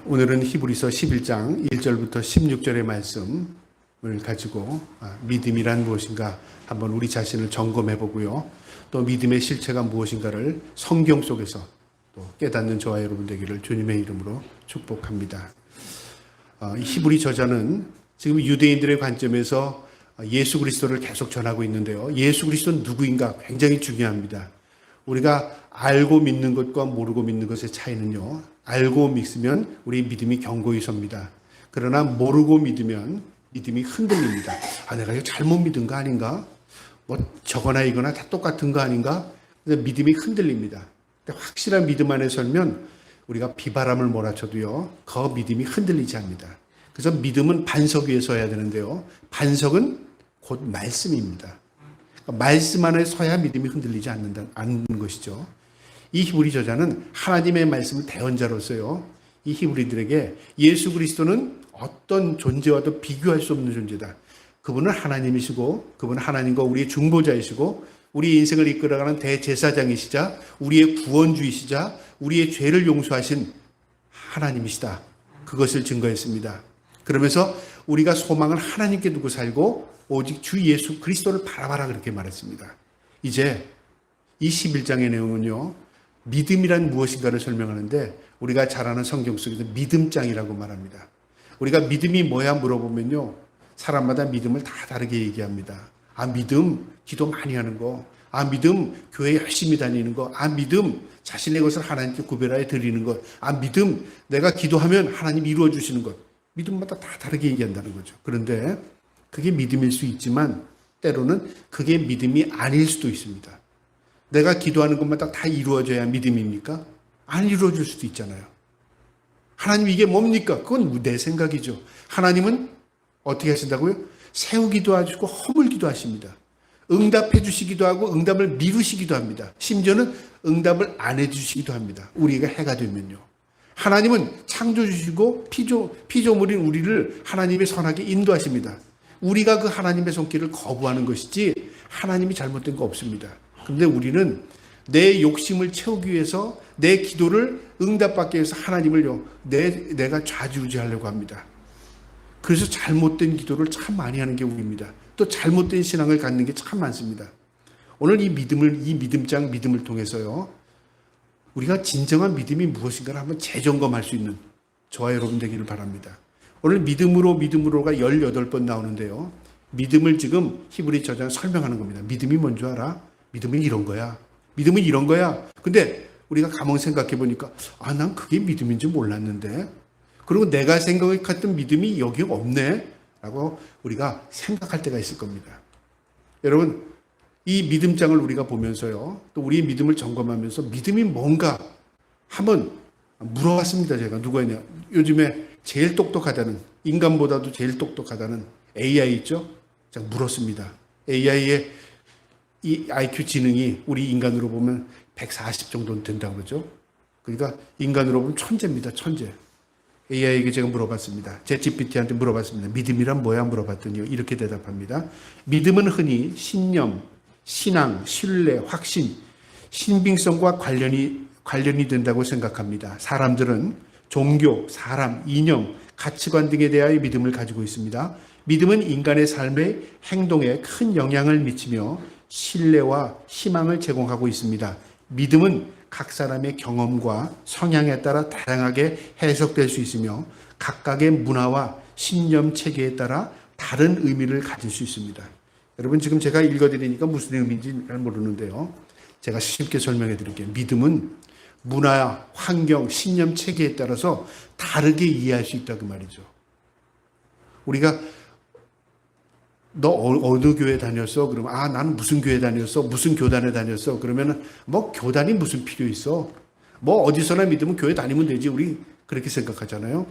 오늘은 히브리서 11장 1절부터 16절의 말씀을 가지고 믿음이란 무엇인가 한번 우리 자신을 점검해 보고요. 또 믿음의 실체가 무엇인가를 성경 속에서 또 깨닫는 저와 여러분 되기를 주님의 이름으로 축복합니다. 이 히브리 저자는 지금 유대인들의 관점에서 예수 그리스도를 계속 전하고 있는데요. 예수 그리스도는 누구인가 굉장히 중요합니다. 우리가 알고 믿는 것과 모르고 믿는 것의 차이는요. 알고 믿으면 우리 믿음이 견고히 섭니다. 그러나 모르고 믿으면 믿음이 흔들립니다. 내가 이거 잘못 믿은 거 아닌가? 저거나 이거나 다 똑같은 거 아닌가? 그래서 믿음이 흔들립니다. 확실한 믿음 안에 설면 우리가 비바람을 몰아쳐도요. 그 믿음이 흔들리지 않습니다. 그래서 믿음은 반석 위에 서야 되는데요. 반석은 곧 말씀입니다. 말씀 안에 서야 믿음이 흔들리지 않는 것이죠. 이 히브리 저자는 하나님의 말씀을 대언자로서요. 이 히브리들에게 예수 그리스도는 어떤 존재와도 비교할 수 없는 존재다. 그분은 하나님이시고 그분은 하나님과 우리의 중보자이시고 우리의 인생을 이끌어가는 대제사장이시자 우리의 구원주이시자 우리의 죄를 용서하신 하나님이시다. 그것을 증거했습니다. 그러면서 우리가 소망을 하나님께 두고 살고 오직 주 예수 그리스도를 바라봐라 그렇게 말했습니다. 이제 이 11장의 내용은요. 믿음이란 무엇인가를 설명하는데 우리가 잘 아는 성경 속에서 믿음장이라고 말합니다. 우리가 믿음이 뭐야 물어보면요. 사람마다 믿음을 다 다르게 얘기합니다. 믿음 기도 많이 하는 거. 믿음 교회 열심히 다니는 거. 믿음 자신의 것을 하나님께 구별하여 드리는 것. 믿음 내가 기도하면 하나님 이루어 주시는 것. 믿음마다 다 다르게 얘기한다는 거죠. 그런데 그게 믿음일 수 있지만 때로는 그게 믿음이 아닐 수도 있습니다. 내가 기도하는 것마다 다 이루어져야 믿음입니까? 안 이루어질 수도 있잖아요. 하나님 이게 뭡니까? 그건 내 생각이죠. 하나님은 어떻게 하신다고요? 세우기도 하시고 허물기도 하십니다. 응답해 주시기도 하고 응답을 미루시기도 합니다. 심지어는 응답을 안 해 주시기도 합니다. 우리가 해가 되면요. 하나님은 창조주시고 피조물인 우리를 하나님의 선하게 인도하십니다. 우리가 그 하나님의 손길을 거부하는 것이지 하나님이 잘못된 거 없습니다. 그런데 우리는 내 욕심을 채우기 위해서 내 기도를 응답받기 위해서 하나님을요 내가 좌지우지하려고 합니다. 그래서 잘못된 기도를 참 많이 하는 게 우리입니다. 또 잘못된 신앙을 갖는 게 참 많습니다. 오늘 이 믿음장 믿음을 통해서요 우리가 진정한 믿음이 무엇인가를 한번 재점검할 수 있는 저와 여러분 되기를 바랍니다. 오늘 믿음으로가 18번 나오는데요. 믿음을 지금 히브리 저자는 설명하는 겁니다. 믿음이 뭔지 알아? 믿음은 이런 거야. 믿음은 이런 거야. 근데 우리가 가만 생각해 보니까 난 그게 믿음인지 몰랐는데 그리고 내가 생각했던 믿음이 여기 없네 라고 우리가 생각할 때가 있을 겁니다. 여러분 이 믿음장을 우리가 보면서요 또 우리의 믿음을 점검하면서 믿음이 뭔가 한번 물어봤습니다. 제가 누구였냐 요즘에 제일 똑똑하다는 인간보다도 제일 똑똑하다는 AI 있죠? 제가 물었습니다. AI의 이 IQ 지능이 우리 인간으로 보면 140 정도는 된다고 그러죠. 그러니까 인간으로 보면 천재입니다. 천재. AI에게 제가 물어봤습니다. 챗GPT한테 물어봤습니다. 믿음이란 뭐야 물어봤더니 이렇게 대답합니다. 믿음은 흔히 신념, 신앙, 신뢰, 확신, 신빙성과 관련이 된다고 생각합니다. 사람들은 종교, 사람, 이념, 가치관 등에 대하여 믿음을 가지고 있습니다. 믿음은 인간의 삶의 행동에 큰 영향을 미치며 신뢰와 희망을 제공하고 있습니다. 믿음은 각 사람의 경험과 성향에 따라 다양하게 해석될 수 있으며 각각의 문화와 신념 체계에 따라 다른 의미를 가질 수 있습니다. 여러분 지금 제가 읽어드리니까 무슨 의미인지 잘 모르는데요. 제가 쉽게 설명해 드릴게요. 믿음은 문화, 환경, 신념 체계에 따라서 다르게 이해할 수 있다 그 말이죠. 우리가 너 어느 교회 다녔어? 그러면 나는 무슨 교회 다녔어? 무슨 교단에 다녔어? 그러면은 교단이 무슨 필요 있어? 어디서나 믿으면 교회 다니면 되지. 우리 그렇게 생각하잖아요.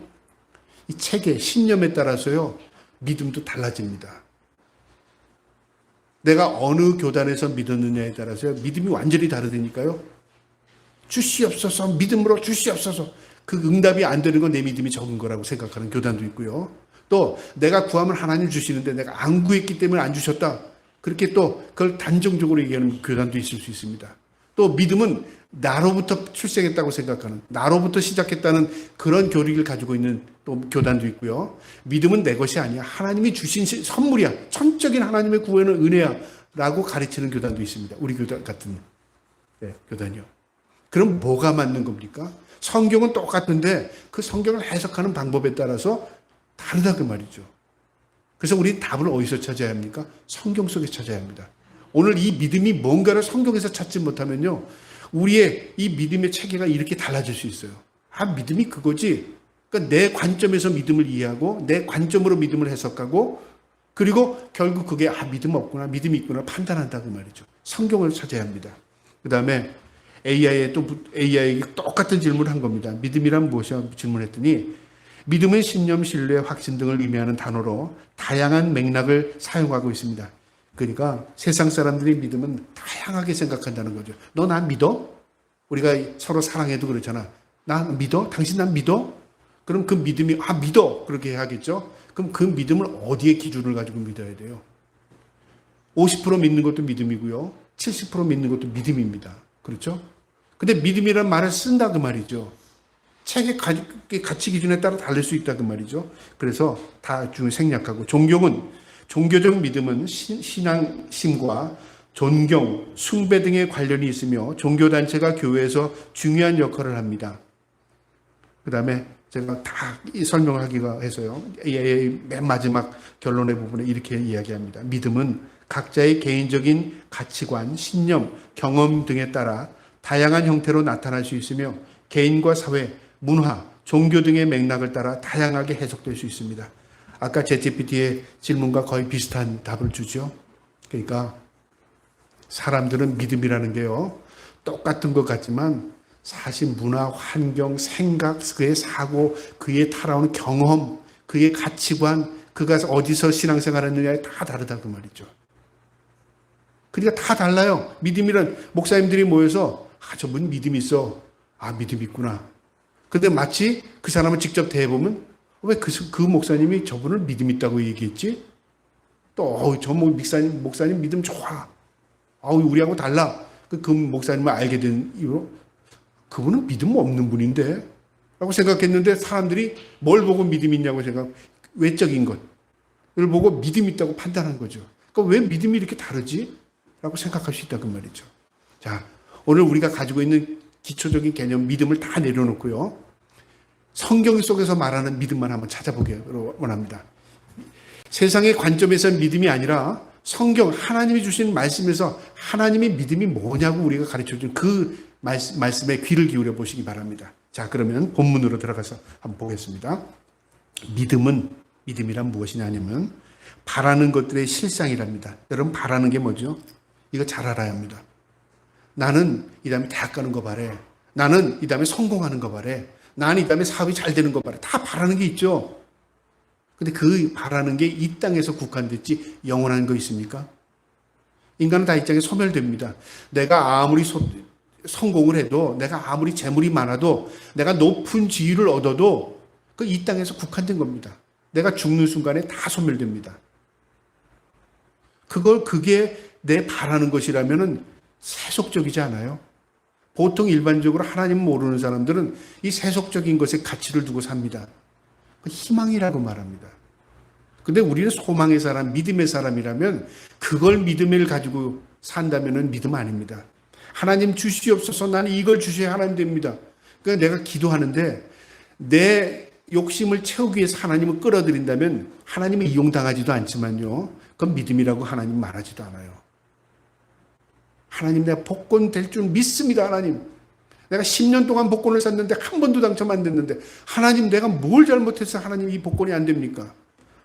이 체계, 신념에 따라서요 믿음도 달라집니다. 내가 어느 교단에서 믿었느냐에 따라서요 믿음이 완전히 다르다니까요. 주시옵소서 믿음으로 주시옵소서 그 응답이 안 되는 건 내 믿음이 적은 거라고 생각하는 교단도 있고요. 또 내가 구하면 하나님 주시는데 내가 안 구했기 때문에 안 주셨다. 그렇게 또 그걸 단정적으로 얘기하는 교단도 있을 수 있습니다. 또 믿음은 나로부터 출생했다고 생각하는, 나로부터 시작했다는 그런 교리를 가지고 있는 또 교단도 있고요. 믿음은 내 것이 아니야. 하나님이 주신 선물이야. 천적인 하나님의 구원은 은혜야. 라고 가르치는 교단도 있습니다. 우리 교단 같은 교단이요. 그럼 뭐가 맞는 겁니까? 성경은 똑같은데 그 성경을 해석하는 방법에 따라서 다르다 그 말이죠. 그래서 우리 답을 어디서 찾아야 합니까? 성경 속에 찾아야 합니다. 오늘 이 믿음이 뭔가를 성경에서 찾지 못하면요, 우리의 이 믿음의 체계가 이렇게 달라질 수 있어요. 아, 믿음이 그거지. 그러니까 내 관점에서 믿음을 이해하고 내 관점으로 믿음을 해석하고, 그리고 결국 그게 믿음 없구나, 믿음이 있구나 판단한다 그 말이죠. 성경을 찾아야 합니다. 그 다음에 AI에게 똑같은 질문을 한 겁니다. 믿음이란 무엇이야? 질문했더니 믿음은 신념, 신뢰, 확신 등을 의미하는 단어로 다양한 맥락을 사용하고 있습니다. 그러니까 세상 사람들이 믿음은 다양하게 생각한다는 거죠. 너 나 믿어? 우리가 서로 사랑해도 그렇잖아. 나 믿어? 당신 난 믿어? 그럼 그 믿음이 믿어 그렇게 해야겠죠. 그럼 그 믿음을 어디에 기준을 가지고 믿어야 돼요? 50% 믿는 것도 믿음이고요. 70% 믿는 것도 믿음입니다. 그렇죠? 근데 믿음이라는 말을 쓴다 그 말이죠. 책의 가치 기준에 따라 다를 수 있다 그 말이죠. 그래서 다 중에 생략하고, 종교적 믿음은 신앙심과 존경, 숭배 등의 관련이 있으며 종교단체가 교회에서 중요한 역할을 합니다. 그 다음에 제가 다 설명하기가 해서요. 맨 마지막 결론의 부분에 이렇게 이야기합니다. 믿음은 각자의 개인적인 가치관, 신념, 경험 등에 따라 다양한 형태로 나타날 수 있으며 개인과 사회, 문화, 종교 등의 맥락을 따라 다양하게 해석될 수 있습니다. 아까 챗GPT의 질문과 거의 비슷한 답을 주죠. 그러니까 사람들은 믿음이라는 게요, 똑같은 것 같지만 사실 문화, 환경, 생각, 그의 사고, 그의 타라오는 경험, 그의 가치관, 그가 어디서 신앙생활했느냐에 다 다르다 그 말이죠. 그러니까 다 달라요. 믿음이란, 목사님들이 모여서 저분 믿음이 있어. 믿음 있구나. 근데 마치 그 사람을 직접 대해보면 왜 그 목사님이 저분을 믿음 있다고 얘기했지? 또 저 목사님 믿음 좋아. 우리하고 달라. 그 목사님을 알게 된 이유로 그분은 믿음 없는 분인데 라고 생각했는데, 사람들이 뭘 보고 믿음 있냐고 외적인 것을 보고 믿음 있다고 판단한 거죠. 그러니까 왜 믿음이 이렇게 다르지? 라고 생각할 수 있다 그 말이죠. 자, 오늘 우리가 가지고 있는 기초적인 개념 믿음을 다 내려놓고요, 성경 속에서 말하는 믿음만 한번 찾아보기를 원합니다. 세상의 관점에서 믿음이 아니라 성경, 하나님이 주신 말씀에서 하나님의 믿음이 뭐냐고 우리가 가르쳐준 그 말씀에 귀를 기울여 보시기 바랍니다. 자, 그러면 본문으로 들어가서 한번 보겠습니다. 믿음이란 무엇이냐면 바라는 것들의 실상이랍니다. 여러분, 바라는 게 뭐죠? 이거 잘 알아야 합니다. 나는 이 다음에 대학 가는 거 바래. 나는 이 다음에 성공하는 거 바래. 나는 이 다음에 사업이 잘 되는 거 바래. 다 바라는 게 있죠. 근데 그 바라는 게 이 땅에서 국한됐지 영원한 거 있습니까? 인간은 다 이 땅에 소멸됩니다. 내가 아무리 성공을 해도, 내가 아무리 재물이 많아도, 내가 높은 지위를 얻어도 그 이 땅에서 국한된 겁니다. 내가 죽는 순간에 다 소멸됩니다. 그게 내 바라는 것이라면은 세속적이지 않아요? 보통 일반적으로 하나님 모르는 사람들은 이 세속적인 것에 가치를 두고 삽니다. 희망이라고 말합니다. 근데 우리는 소망의 사람, 믿음의 사람이라면 그걸 믿음을 가지고 산다면은 믿음 아닙니다. 하나님 주시옵소서, 나는 이걸 주셔야 하나님 됩니다. 그러니까 내가 기도하는데 내 욕심을 채우기 위해서 하나님을 끌어들인다면 하나님이 이용당하지도 않지만요, 그건 믿음이라고 하나님 말하지도 않아요. 하나님, 내가 복권 될 줄 믿습니다. 하나님, 내가 10년 동안 복권을 샀는데 한 번도 당첨 안 됐는데, 하나님, 내가 뭘 잘못해서 하나님 이 복권이 안 됩니까?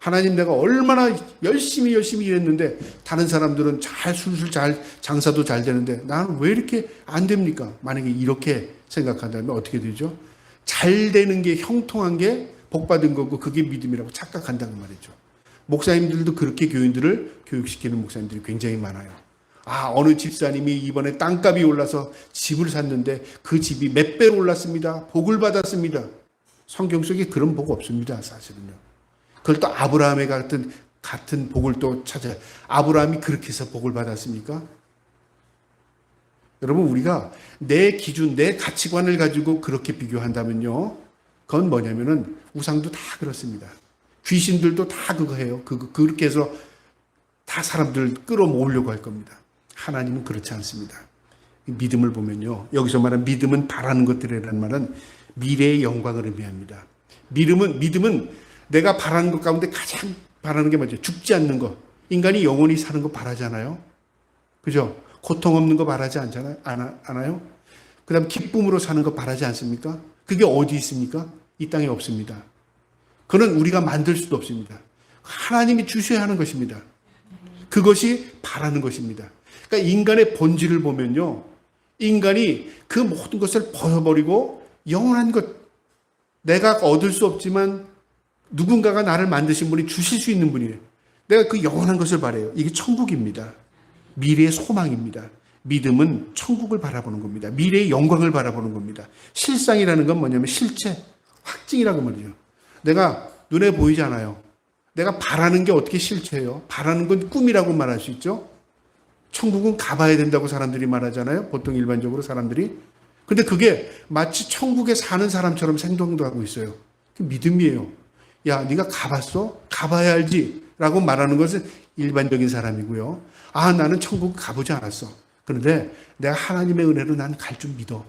하나님, 내가 얼마나 열심히 일했는데 다른 사람들은 술술 잘 장사도 잘 되는데 나는 왜 이렇게 안 됩니까? 만약에 이렇게 생각한다면 어떻게 되죠? 잘 되는 게, 형통한 게 복 받은 거고 그게 믿음이라고 착각한다는 말이죠. 목사님들도 그렇게 교인들을 교육시키는 목사님들이 굉장히 많아요. 어느 집사님이 이번에 땅값이 올라서 집을 샀는데 그 집이 몇 배로 올랐습니다. 복을 받았습니다. 성경 속에 그런 복 없습니다. 사실은요. 그걸 또 아브라함의 같은 복을 또 찾아요. 아브라함이 그렇게 해서 복을 받았습니까? 여러분, 우리가 내 기준, 내 가치관을 가지고 그렇게 비교한다면요, 그건 뭐냐면은 우상도 다 그렇습니다. 귀신들도 다 그거 해요. 그렇게 해서 다 사람들 끌어모으려고 할 겁니다. 하나님은 그렇지 않습니다. 믿음을 보면요, 여기서 말하는 믿음은 바라는 것들이라는 말은 미래의 영광을 의미합니다. 믿음은 내가 바라는 것 가운데 가장 바라는 게 뭐죠? 죽지 않는 것. 인간이 영원히 사는 거 바라잖아요. 그죠? 고통 없는 거 바라지 않아요? 그 다음 기쁨으로 사는 거 바라지 않습니까? 그게 어디 있습니까? 이 땅에 없습니다. 그건 우리가 만들 수도 없습니다. 하나님이 주셔야 하는 것입니다. 그것이 바라는 것입니다. 그러니까 인간의 본질을 보면요, 인간이 그 모든 것을 벗어버리고 영원한 것, 내가 얻을 수 없지만 누군가가 나를 만드신 분이 주실 수 있는 분이에요. 내가 그 영원한 것을 바라요. 이게 천국입니다. 미래의 소망입니다. 믿음은 천국을 바라보는 겁니다. 미래의 영광을 바라보는 겁니다. 실상이라는 건 뭐냐면 실체, 확증이라고 말이죠. 내가 눈에 보이지 않아요. 내가 바라는 게 어떻게 실체예요? 바라는 건 꿈이라고 말할 수 있죠. 천국은 가봐야 된다고 사람들이 말하잖아요. 보통 일반적으로 사람들이. 근데 그게 마치 천국에 사는 사람처럼 생동도 하고 있어요. 그게 믿음이에요. 야, 네가 가봤어? 가봐야 알지. 라고 말하는 것은 일반적인 사람이고요. 아, 나는 천국 가보지 않았어. 그런데 내가 하나님의 은혜로 난 갈 줄 믿어.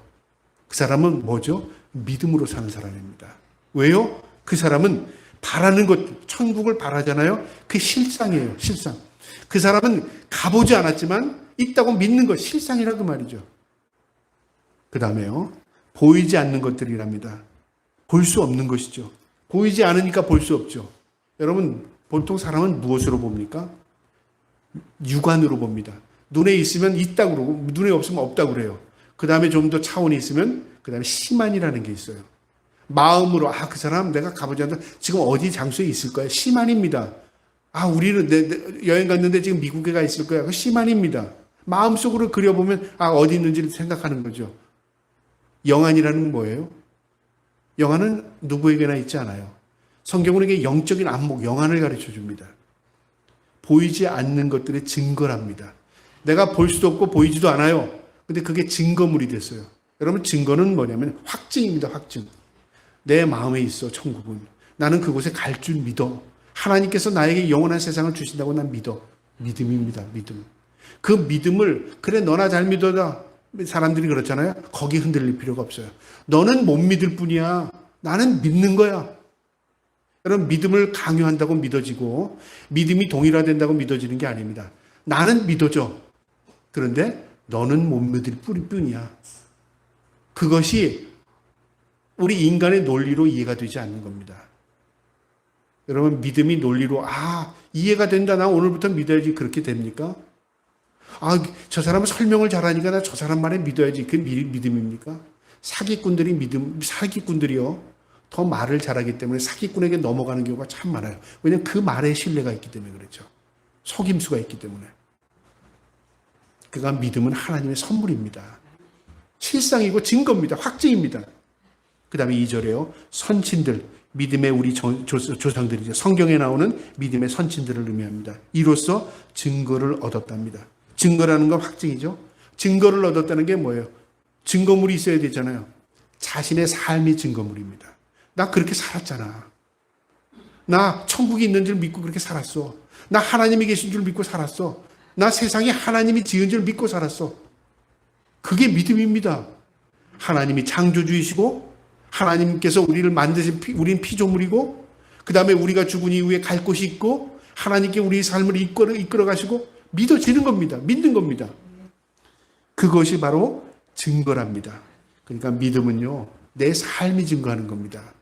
그 사람은 뭐죠? 믿음으로 사는 사람입니다. 왜요? 그 사람은 바라는 것, 천국을 바라잖아요. 그게 실상이에요. 실상. 그 사람은 가보지 않았지만 있다고 믿는 것, 실상이라고 말이죠. 그 다음에요, 보이지 않는 것들이랍니다. 볼 수 없는 것이죠. 보이지 않으니까 볼 수 없죠. 여러분, 보통 사람은 무엇으로 봅니까? 육안으로 봅니다. 눈에 있으면 있다고 그러고 눈에 없으면 없다고 그래요. 그 다음에 좀 더 차원이 있으면 그 다음에 시만이라는 게 있어요. 마음으로, 아, 그 사람 내가 가보지 않는다. 지금 어디 장소에 있을 거야. 시만입니다. 아, 우리는 여행 갔는데 지금 미국에 가 있을 거야. 그 시만입니다. 마음속으로 그려보면 아, 어디 있는지를 생각하는 거죠. 영안이라는 건 뭐예요? 영안은 누구에게나 있지 않아요. 성경은 이게 영적인 안목, 영안을 가르쳐 줍니다. 보이지 않는 것들의 증거랍니다. 내가 볼 수도 없고 보이지도 않아요. 근데 그게 증거물이 됐어요. 여러분, 증거는 뭐냐면 확증입니다. 확증. 내 마음에 있어, 천국은. 나는 그곳에 갈 줄 믿어. 하나님께서 나에게 영원한 세상을 주신다고 난 믿어. 믿음입니다. 믿음. 그 믿음을, 그래, 너나 잘 믿어라. 사람들이 그렇잖아요. 거기 흔들릴 필요가 없어요. 너는 못 믿을 뿐이야. 나는 믿는 거야. 여러분, 믿음을 강요한다고 믿어지고 믿음이 동일화된다고 믿어지는 게 아닙니다. 나는 믿어져. 그런데 너는 못 믿을 뿐이야. 그것이 우리 인간의 논리로 이해가 되지 않는 겁니다. 여러분, 믿음이 논리로 이해가 된다. 나 오늘부터 믿어야지. 그렇게 됩니까? 아, 저 사람은 설명을 잘하니까 나 저 사람 말에 믿어야지. 그게 믿음입니까? 사기꾼들이요, 더 말을 잘하기 때문에 사기꾼에게 넘어가는 경우가 참 많아요. 왜냐하면 그 말에 신뢰가 있기 때문에 그렇죠. 속임수가 있기 때문에. 그가 믿음은 하나님의 선물입니다. 실상이고 증거입니다. 확증입니다. 그 다음에 2절에요. 선친들, 믿음의 우리 조상들이죠. 성경에 나오는 믿음의 선친들을 의미합니다. 이로써 증거를 얻었답니다. 증거라는 건 확증이죠. 증거를 얻었다는 게 뭐예요? 증거물이 있어야 되잖아요. 자신의 삶이 증거물입니다. 나 그렇게 살았잖아. 나 천국이 있는 줄 믿고 그렇게 살았어. 나 하나님이 계신 줄 믿고 살았어. 나 세상에 하나님이 지은 줄 믿고 살았어. 그게 믿음입니다. 하나님이 창조주이시고 하나님께서 우리를 만드신 우리는 피조물이고, 그 다음에 우리가 죽은 이후에 갈 곳이 있고 하나님께 우리의 삶을 이끌어 가시고 믿어지는 겁니다. 믿는 겁니다. 그것이 바로 증거랍니다. 그러니까 믿음은요, 내 삶이 증거하는 겁니다.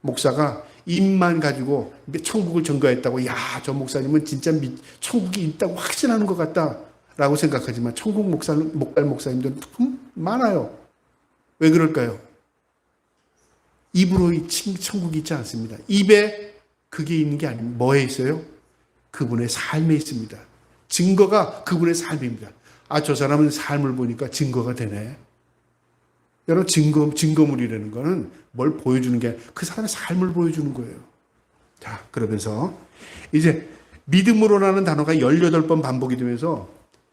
목사가 입만 가지고 천국을 증거했다고, 야, 저 목사님은 진짜 천국이 있다고 확신하는 것 같다라고 생각하지만 천국 목사님들은 많아요. 왜 그럴까요? 입으로 천국이 있지 않습니다. 입에 그게 있는 게 아닙니다. 뭐에 있어요? 그분의 삶에 있습니다. 증거가 그분의 삶입니다. 아, 저 사람은 삶을 보니까 증거가 되네. 여러분, 증거물이라는 거는 뭘 보여주는 게 그 사람의 삶을 보여주는 거예요. 자, 그러면서 이제 믿음으로라는 단어가 18번 반복이 되면서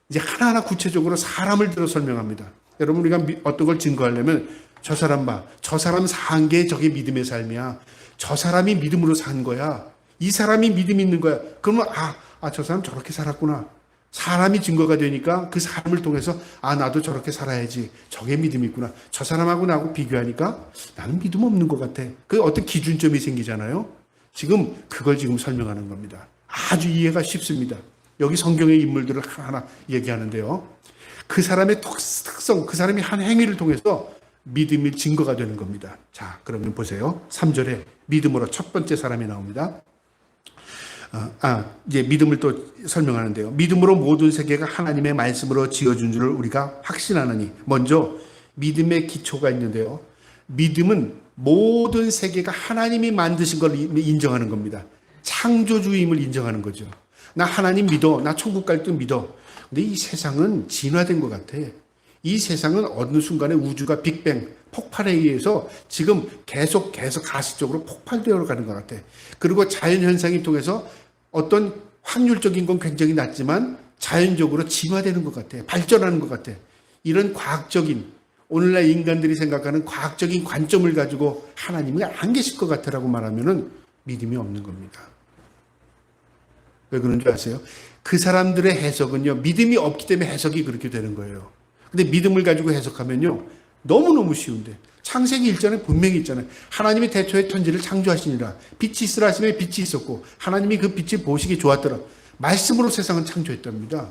이제 하나하나 구체적으로 사람을 들어 설명합니다. 여러분, 우리가 어떤 걸 증거하려면 저 사람 봐. 저 사람 산 게 저게 믿음의 삶이야. 저 사람이 믿음으로 산 거야. 이 사람이 믿음이 있는 거야. 그러면 저 사람 저렇게 살았구나. 사람이 증거가 되니까 그 사람을 통해서 나도 저렇게 살아야지. 저게 믿음이 있구나. 저 사람하고 나하고 비교하니까 나는 믿음 없는 것 같아. 그 어떤 기준점이 생기잖아요. 지금 그걸 지금 설명하는 겁니다. 아주 이해가 쉽습니다. 여기 성경의 인물들을 하나하나 얘기하는데요. 그 사람의 특성, 그 사람이 한 행위를 통해서 믿음이 증거가 되는 겁니다. 자, 그러면 보세요. 3절에 믿음으로 첫 번째 사람이 나옵니다. 이제 믿음을 또 설명하는데요. 믿음으로 모든 세계가 하나님의 말씀으로 지어준 줄을 우리가 확신하느니. 먼저 믿음의 기초가 있는데요. 믿음은 모든 세계가 하나님이 만드신 걸 인정하는 겁니다. 창조주임을 인정하는 거죠. 나 하나님 믿어. 나 천국 갈 때 믿어. 근데 이 세상은 진화된 것 같아. 이 세상은 어느 순간에 우주가 빅뱅, 폭발에 의해서 지금 계속 가시적으로 폭발되어 가는 것 같아. 그리고 자연현상이 통해서 어떤 확률적인 건 굉장히 낮지만 자연적으로 진화되는 것 같아. 발전하는 것 같아. 이런 과학적인, 오늘날 인간들이 생각하는 과학적인 관점을 가지고 하나님이 안 계실 것 같아라고 말하면은 믿음이 없는 겁니다. 왜 그런 줄 아세요? 그 사람들의 해석은요, 믿음이 없기 때문에 해석이 그렇게 되는 거예요. 근데 믿음을 가지고 해석하면요, 너무너무 쉬운데. 창세기 1장에 분명히 있잖아요. 하나님이 태초에 천지를 창조하시니라. 빛이 있으라 하시면 빛이 있었고 하나님이 그 빛이 보시기 좋았더라. 말씀으로 세상은 창조했답니다.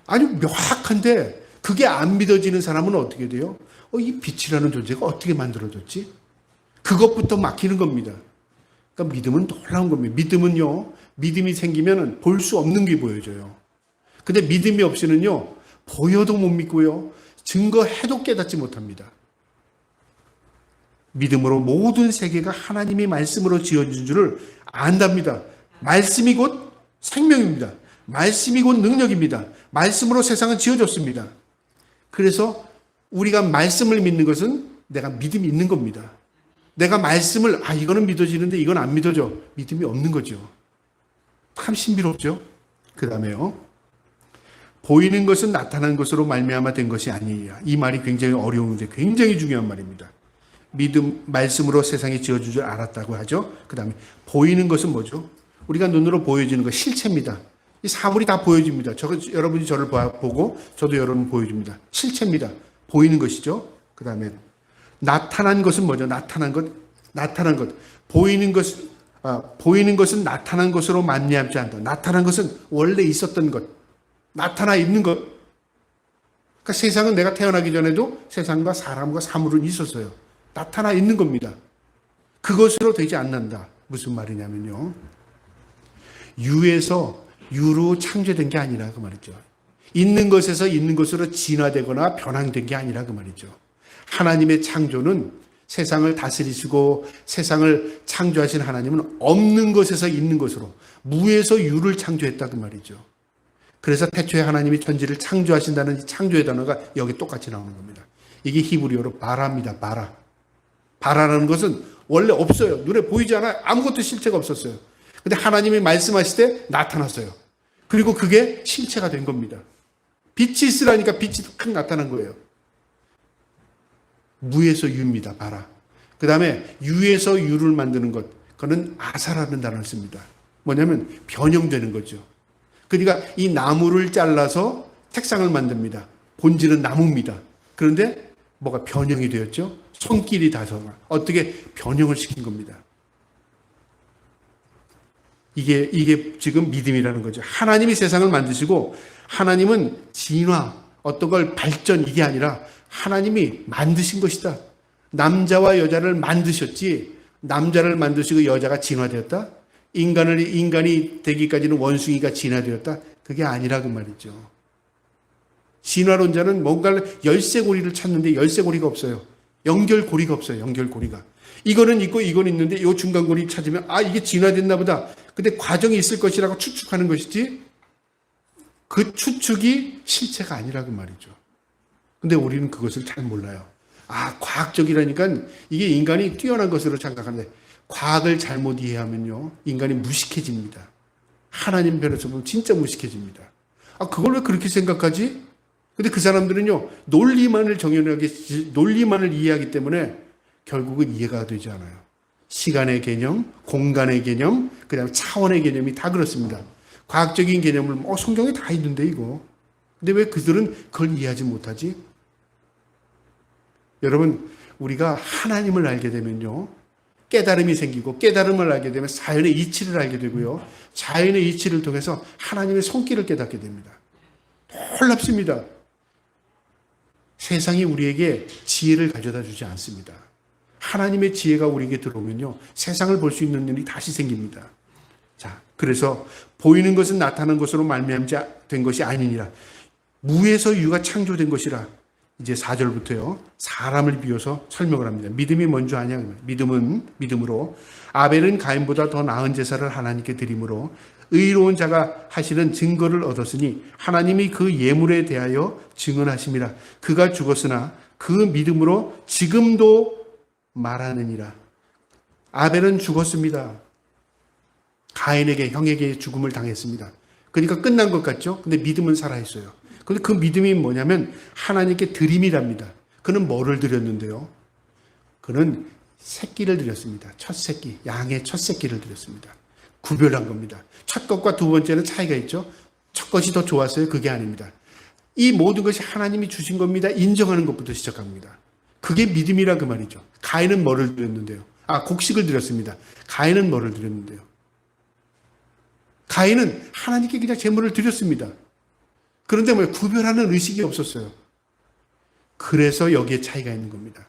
아니 명확한데 그게 안 믿어지는 사람은 어떻게 돼요? 이 빛이라는 존재가 어떻게 만들어졌지? 그것부터 막히는 겁니다. 그러니까 믿음은 놀라운 겁니다. 믿음은요, 믿음이 생기면 볼 수 없는 게 보여져요. 근데 믿음이 없이는요, 보여도 못 믿고요, 증거해도 깨닫지 못합니다. 믿음으로 모든 세계가 하나님의 말씀으로 지어진 줄을 안답니다. 말씀이 곧 생명입니다. 말씀이 곧 능력입니다. 말씀으로 세상은 지어졌습니다. 그래서 우리가 말씀을 믿는 것은 내가 믿음이 있는 겁니다. 내가 말씀을 이거는 믿어지는데 이건 안 믿어져. 믿음이 없는 거죠. 참 신비롭죠. 그 다음에요. 보이는 것은 나타난 것으로 말미암아 된 것이 아니냐. 이 말이 굉장히 어려운데 굉장히 중요한 말입니다. 믿음, 말씀으로 세상이 지어준 줄 알았다고 하죠. 그 다음에 보이는 것은 뭐죠? 우리가 눈으로 보여지는 것, 실체입니다. 이 사물이 다 보여집니다. 여러분이 저를 보고 저도 여러분 보여줍니다. 실체입니다. 보이는 것이죠. 그 다음에 나타난 것은 뭐죠? 나타난 것. 보이는 것은 나타난 것으로 말미암지 않다. 나타난 것은 원래 있었던 것. 나타나 있는 것. 그러니까 세상은 내가 태어나기 전에도 세상과 사람과 사물은 있었어요. 나타나 있는 겁니다. 그것으로 되지 않는다. 무슨 말이냐면요. 유에서 유로 창조된 게 아니라 그 말이죠. 있는 것에서 있는 것으로 진화되거나 변환된 게 아니라 그 말이죠. 하나님의 창조는 세상을 다스리시고 세상을 창조하신 하나님은 없는 것에서 있는 것으로 무에서 유를 창조했다 그 말이죠. 그래서 태초에 하나님이 천지를 창조하신다는 창조의 단어가 여기 똑같이 나오는 겁니다. 이게 히브리어로 바라입니다. 바라. 바라라는 것은 원래 없어요. 눈에 보이지 않아요. 아무것도 실체가 없었어요. 근데 하나님이 말씀하실 때 나타났어요. 그리고 그게 실체가 된 겁니다. 빛이 있으라니까 빛이 딱 나타난 거예요. 무에서 유입니다. 바라. 그 다음에 유에서 유를 만드는 것. 그거는 아사라는 단어를 씁니다. 뭐냐면 변형되는 거죠. 그러니까 이 나무를 잘라서 책상을 만듭니다. 본질은 나무입니다. 그런데 뭐가 변형이 되었죠? 손길이 닿아서 어떻게 변형을 시킨 겁니다. 이게 지금 믿음이라는 거죠. 하나님이 세상을 만드시고 하나님은 진화, 어떤 걸 발전 이게 아니라 하나님이 만드신 것이다. 남자와 여자를 만드셨지 남자를 만드시고 여자가 진화되었다? 인간이 되기까지는 원숭이가 진화되었다? 그게 아니라 그 말이죠. 진화론자는 뭔가를 열쇠고리를 찾는데 열쇠고리가 없어요. 연결고리가 없어요. 연결고리가. 이거는 있고 이거는 있는데 이 중간고리 찾으면 이게 진화됐나 보다. 근데 과정이 있을 것이라고 추측하는 것이지 그 추측이 실체가 아니라 그 말이죠. 근데 우리는 그것을 잘 몰라요. 과학적이라니까 이게 인간이 뛰어난 것으로 생각하는데 과학을 잘못 이해하면요. 인간이 무식해집니다. 하나님 편에서 보면 진짜 무식해집니다. 그걸 왜 그렇게 생각하지? 근데 그 사람들은요, 논리만을 이해하기 때문에 결국은 이해가 되지 않아요. 시간의 개념, 공간의 개념, 그다음에 차원의 개념이 다 그렇습니다. 과학적인 개념을 성경에 다 있는데 이거. 근데 왜 그들은 그걸 이해하지 못하지? 여러분, 우리가 하나님을 알게 되면요, 깨달음이 생기고, 깨달음을 알게 되면 자연의 이치를 알게 되고요, 자연의 이치를 통해서 하나님의 손길을 깨닫게 됩니다. 놀랍습니다. 세상이 우리에게 지혜를 가져다 주지 않습니다. 하나님의 지혜가 우리에게 들어오면요, 세상을 볼 수 있는 일이 다시 생깁니다. 자, 그래서 보이는 것은 나타난 것으로 말미암지 된 것이 아니니라. 무에서 유가 창조된 것이라. 이제 4절부터요, 사람을 비워서 설명을 합니다. 믿음이 뭔 줄 아냐? 믿음으로 아벨은 가인보다 더 나은 제사를 하나님께 드림으로 의로운 자가 하시는 증거를 얻었으니 하나님이 그 예물에 대하여 증언하심이라. 그가 죽었으나 그 믿음으로 지금도 말하느니라. 아벨은 죽었습니다. 가인에게, 형에게 죽음을 당했습니다. 그러니까 끝난 것 같죠? 근데 믿음은 살아있어요. 근데 그 믿음이 뭐냐면 하나님께 드림이랍니다. 그는 뭐를 드렸는데요? 그는 새끼를 드렸습니다. 첫 새끼, 양의 첫 새끼를 드렸습니다. 구별한 겁니다. 첫 것과 두 번째는 차이가 있죠. 첫 것이 더 좋았어요? 그게 아닙니다. 이 모든 것이 하나님이 주신 겁니다. 인정하는 것부터 시작합니다. 그게 믿음이라 그 말이죠. 가인은 뭐를 드렸는데요? 곡식을 드렸습니다. 가인은 뭐를 드렸는데요? 가인은 하나님께 그냥 제물을 드렸습니다. 그런데 구별하는 의식이 없었어요. 그래서 여기에 차이가 있는 겁니다.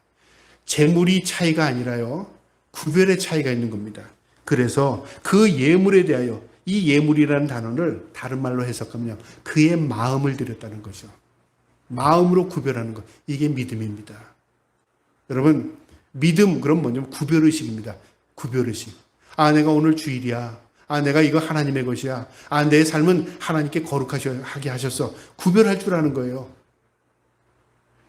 제물이 차이가 아니라요, 구별의 차이가 있는 겁니다. 그래서 그 예물에 대하여, 이 예물이라는 단어를 다른 말로 해석하면 그의 마음을 드렸다는 거죠. 마음으로 구별하는 것. 이게 믿음입니다. 여러분, 믿음, 그럼 뭐냐면 구별의식입니다. 구별의식. 내가 오늘 주일이야. 내가 이거 하나님의 것이야. 내 삶은 하나님께 거룩하게 하셨어. 구별할 줄 아는 거예요.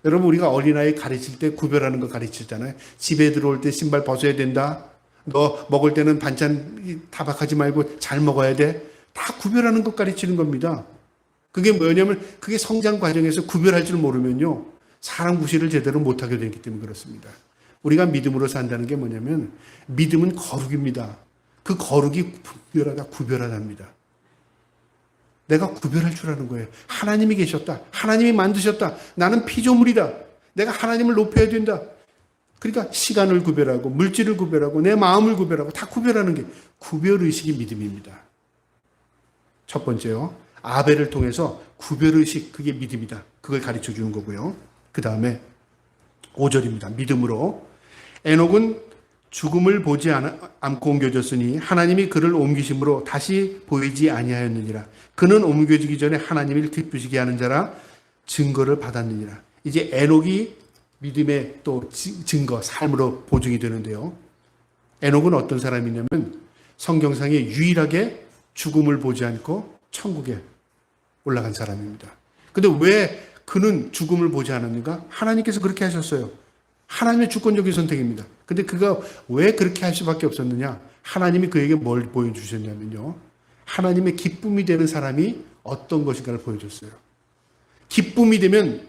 여러분, 우리가 어린아이 가르칠 때 구별하는 거 가르치잖아요. 집에 들어올 때 신발 벗어야 된다. 너 먹을 때는 반찬 타박하지 말고 잘 먹어야 돼. 다 구별하는 것 가르치는 겁니다. 그게 뭐냐면 그게 성장 과정에서 구별할 줄 모르면요, 사람 구실을 제대로 못하게 되기 때문에 그렇습니다. 우리가 믿음으로 산다는 게 뭐냐면 믿음은 거룩입니다. 그 거룩이 구별하답니다. 내가 구별할 줄 아는 거예요. 하나님이 계셨다. 하나님이 만드셨다. 나는 피조물이다. 내가 하나님을 높여야 된다. 그러니까 시간을 구별하고 물질을 구별하고 내 마음을 구별하고 다 구별하는 게 구별의식이 믿음입니다. 첫 번째요, 아벨을 통해서 구별의식, 그게 믿음이다. 그걸 가르쳐 주는 거고요. 그 다음에 5절입니다. 믿음으로 에녹은 죽음을 보지 않고 옮겨졌으니 하나님이 그를 옮기심으로 다시 보이지 아니하였느니라. 그는 옮겨지기 전에 하나님을 기쁘시게 하는 자라 증거를 받았느니라. 이제 에녹이 믿음의 또 증거, 삶으로 보증이 되는데요. 에녹은 어떤 사람이냐면 성경상에 유일하게 죽음을 보지 않고 천국에 올라간 사람입니다. 근데 왜 그는 죽음을 보지 않았는가? 하나님께서 그렇게 하셨어요. 하나님의 주권적인 선택입니다. 근데 그가 왜 그렇게 할 수밖에 없었느냐? 하나님이 그에게 뭘 보여주셨냐면요, 하나님의 기쁨이 되는 사람이 어떤 것인가를 보여줬어요. 기쁨이 되면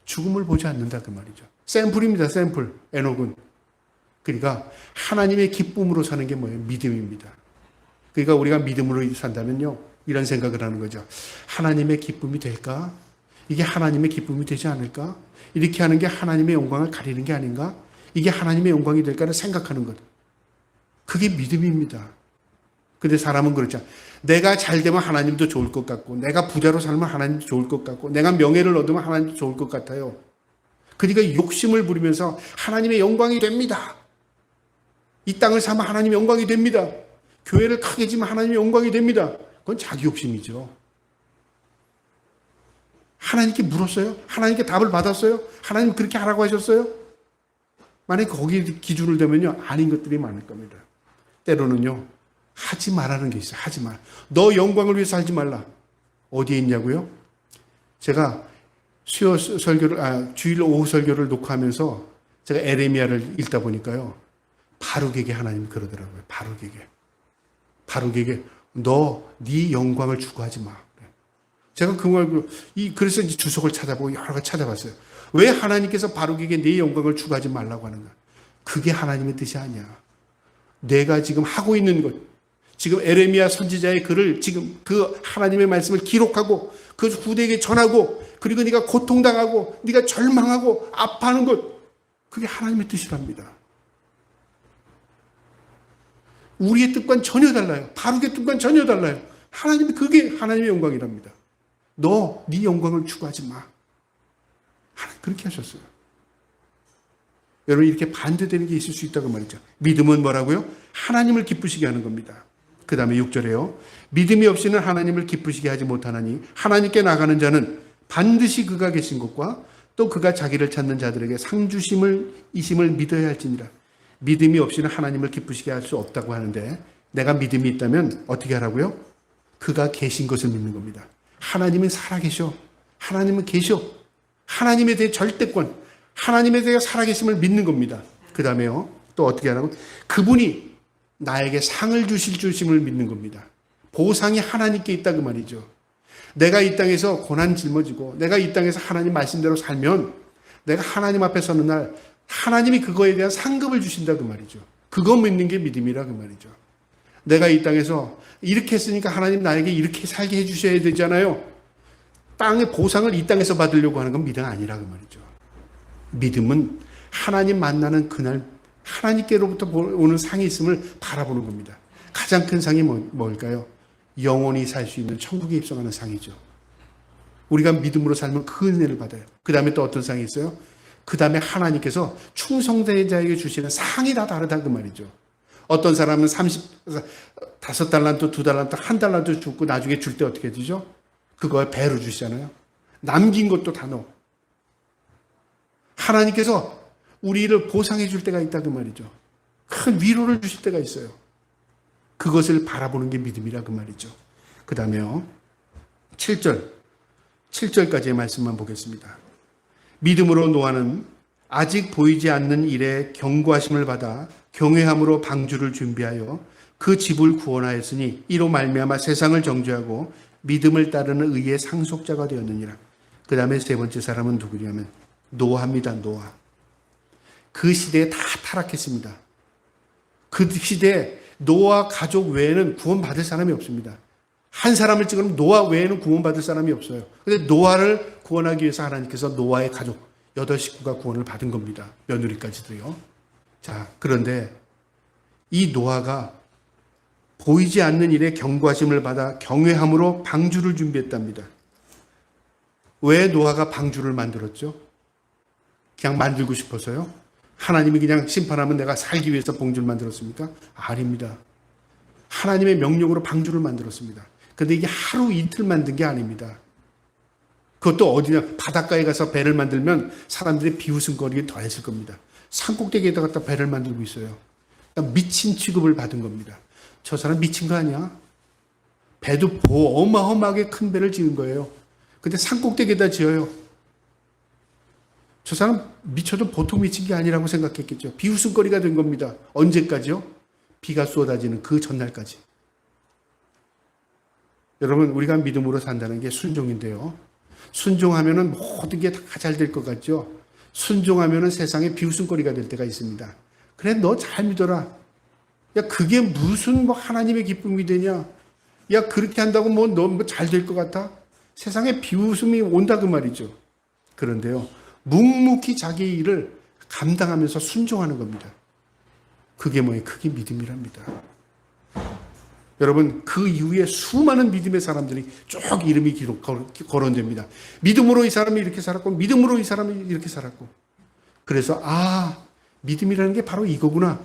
죽음을 보지 않는다, 그 말이죠. 샘플입니다, 샘플. 에녹은. 그러니까 하나님의 기쁨으로 사는 게 뭐예요? 믿음입니다. 그러니까 우리가 믿음으로 산다면요, 이런 생각을 하는 거죠. 하나님의 기쁨이 될까? 이게 하나님의 기쁨이 되지 않을까? 이렇게 하는 게 하나님의 영광을 가리는 게 아닌가? 이게 하나님의 영광이 될까를 생각하는 것. 그게 믿음입니다. 근데 사람은 그렇죠. 내가 잘 되면 하나님도 좋을 것 같고, 내가 부자로 살면 하나님도 좋을 것 같고, 내가 명예를 얻으면 하나님도 좋을 것 같아요. 그러니까 욕심을 부리면서 하나님의 영광이 됩니다. 이 땅을 사면 하나님의 영광이 됩니다. 교회를 크게 지면 하나님의 영광이 됩니다. 그건 자기 욕심이죠. 하나님께 물었어요? 하나님께 답을 받았어요? 하나님 그렇게 하라고 하셨어요? 만약에 거기에 기준을 대면요, 아닌 것들이 많을 겁니다. 때로는요, 하지 말라는 게 있어요. 하지 말. 너 영광을 위해서 살지 말라. 어디에 있냐고요? 제가 주일 오후 설교를 녹화하면서 제가 에레미야를 읽다 보니까요, 바룩에게 하나님이 그러더라고요. 바룩에게 너 네 영광을 추구하지 마. 제가 그래서 이제 주석을 찾아보고 여러 가지 찾아봤어요. 왜 하나님께서 바룩에게 내 영광을 추구하지 말라고 하는가? 그게 하나님의 뜻이 아니야. 내가 지금 하고 있는 것, 지금 에레미야 선지자의 글을 지금 그 하나님의 말씀을 기록하고 그 후대에게 전하고 그리고 네가 고통당하고 네가 절망하고 아파하는 것, 그게 하나님의 뜻이랍니다. 우리의 뜻과는 전혀 달라요. 바룩의 뜻과는 전혀 달라요. 하나님, 그게 하나님의 영광이랍니다. 너 네 영광을 추구하지 마. 하나님 그렇게 하셨어요. 여러분, 이렇게 반대되는 게 있을 수 있다고 말이죠. 믿음은 뭐라고요? 하나님을 기쁘시게 하는 겁니다. 그 다음에 6절에요. 믿음이 없이는 하나님을 기쁘시게 하지 못하나니 하나님께 나가는 자는 반드시 그가 계신 것과 또 그가 자기를 찾는 자들에게 상 주심을 이심을 믿어야 할지니라. 믿음이 없이는 하나님을 기쁘시게 할 수 없다고 하는데, 내가 믿음이 있다면 어떻게 하라고요? 그가 계신 것을 믿는 겁니다. 하나님은 살아계셔. 하나님은 계셔. 하나님에 대해 절대권, 하나님에 대해 살아계심을 믿는 겁니다. 그 다음에요, 또 어떻게 하라고? 그분이 나에게 상을 주실 주심을 믿는 겁니다. 보상이 하나님께 있다 그 말이죠. 내가 이 땅에서 고난 짊어지고 내가 이 땅에서 하나님 말씀대로 살면 내가 하나님 앞에 서는 날 하나님이 그거에 대한 상급을 주신다 그 말이죠. 그거 믿는 게 믿음이라 그 말이죠. 내가 이 땅에서 이렇게 했으니까 하나님 나에게 이렇게 살게 해주셔야 되잖아요. 땅의 보상을 이 땅에서 받으려고 하는 건 믿음 아니라 그 말이죠. 믿음은 하나님 만나는 그날 하나님께로부터 오는 상이 있음을 바라보는 겁니다. 가장 큰 상이 뭘까요? 영원히 살 수 있는 천국에 입성하는 상이죠. 우리가 믿음으로 살면 그 은혜를 받아요. 그 다음에 또 어떤 상이 있어요? 그 다음에 하나님께서 충성된 자에게 주시는 상이 다 다르다 그 말이죠. 어떤 사람은 5달란트, 2달란트, 1달란트 주고 나중에 줄 때 어떻게 되죠? 그걸 배로 주시잖아요. 남긴 것도 다 넣어. 하나님께서 우리를 보상해 줄 때가 있다 그 말이죠. 큰 위로를 주실 때가 있어요. 그것을 바라보는 게 믿음이라 그 말이죠. 그 다음에요, 7절까지의 말씀만 보겠습니다. 믿음으로 노아는 아직 보이지 않는 일에 경고하심을 받아 경외함으로 방주를 준비하여 그 집을 구원하였으니 이로 말미암아 세상을 정죄하고 믿음을 따르는 의의 상속자가 되었느니라. 그 다음에 세 번째 사람은 누구냐면 노아입니다. 노아. 그 시대에 다 타락했습니다. 그 시대에 노아 가족 외에는 구원받을 사람이 없습니다. 한 사람을 찍으면 노아 외에는 구원받을 사람이 없어요. 그런데 노아를 구원하기 위해서 하나님께서 노아의 가족 8식구가 구원을 받은 겁니다. 며느리까지도요. 자, 그런데 이 노아가 보이지 않는 일에 경고하심을 받아 경외함으로 방주를 준비했답니다. 왜 노아가 방주를 만들었죠? 그냥 만들고 싶어서요? 하나님이 그냥 심판하면 내가 살기 위해서 방주를 만들었습니까? 아닙니다. 하나님의 명령으로 방주를 만들었습니다. 그런데 이게 하루 이틀 만든 게 아닙니다. 그것도 어디냐, 바닷가에 가서 배를 만들면 사람들이 비웃음거리게 더 했을 겁니다. 산꼭대기에다 갖다 배를 만들고 있어요. 그러니까 미친 취급을 받은 겁니다. 저 사람 미친 거 아니야? 배도 어마어마하게 큰 배를 지은 거예요. 근데 산꼭대기에다 지어요. 저 사람 미쳐도 보통 미친 게 아니라고 생각했겠죠. 비웃음거리가 된 겁니다. 언제까지요? 비가 쏟아지는 그 전날까지. 여러분, 우리가 믿음으로 산다는 게 순종인데요. 순종하면은 모든 게 다 잘 될 것 같죠. 순종하면은 세상에 비웃음거리가 될 때가 있습니다. 그래, 너 잘 믿어라. 야, 그게 무슨 하나님의 기쁨이 되냐? 야, 그렇게 한다고 너 잘 될 것 같아? 세상에 비웃음이 온다 그 말이죠. 그런데요, 묵묵히 자기의 일을 감당하면서 순종하는 겁니다. 그게 뭐예요? 그게 믿음이랍니다. 여러분, 그 이후에 수많은 믿음의 사람들이 쭉 이름이 거론됩니다. 믿음으로 이 사람이 이렇게 살았고, 믿음으로 이 사람이 이렇게 살았고. 그래서 믿음이라는 게 바로 이거구나.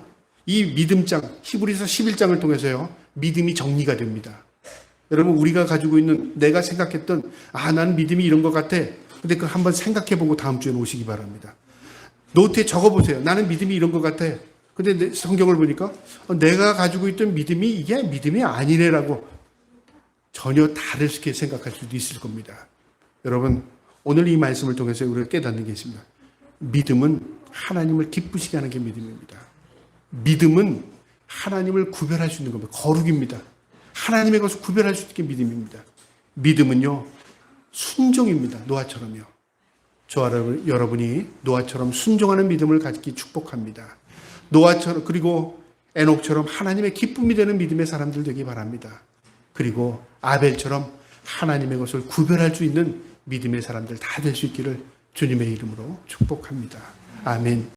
이 믿음장, 히브리서 11장을 통해서요, 믿음이 정리가 됩니다. 여러분, 우리가 가지고 있는, 내가 생각했던 나는 믿음이 이런 것 같아. 근데 그걸 한번 생각해보고 다음 주에 오시기 바랍니다. 노트에 적어보세요. 나는 믿음이 이런 것 같아. 근데 성경을 보니까 내가 가지고 있던 믿음이 이게 믿음이 아니래라고 전혀 다르게 생각할 수도 있을 겁니다. 여러분, 오늘 이 말씀을 통해서 우리가 깨닫는 게 있습니다. 믿음은 하나님을 기쁘시게 하는 게 믿음입니다. 믿음은 하나님을 구별할 수 있는 겁니다. 거룩입니다. 하나님의 것을 구별할 수 있게 믿음입니다. 믿음은요, 순종입니다. 노아처럼요. 저와 여러분이 노아처럼 순종하는 믿음을 갖기 축복합니다. 노아처럼, 그리고 에녹처럼 하나님의 기쁨이 되는 믿음의 사람들 되기 바랍니다. 그리고 아벨처럼 하나님의 것을 구별할 수 있는 믿음의 사람들 다 될 수 있기를 주님의 이름으로 축복합니다. 아멘.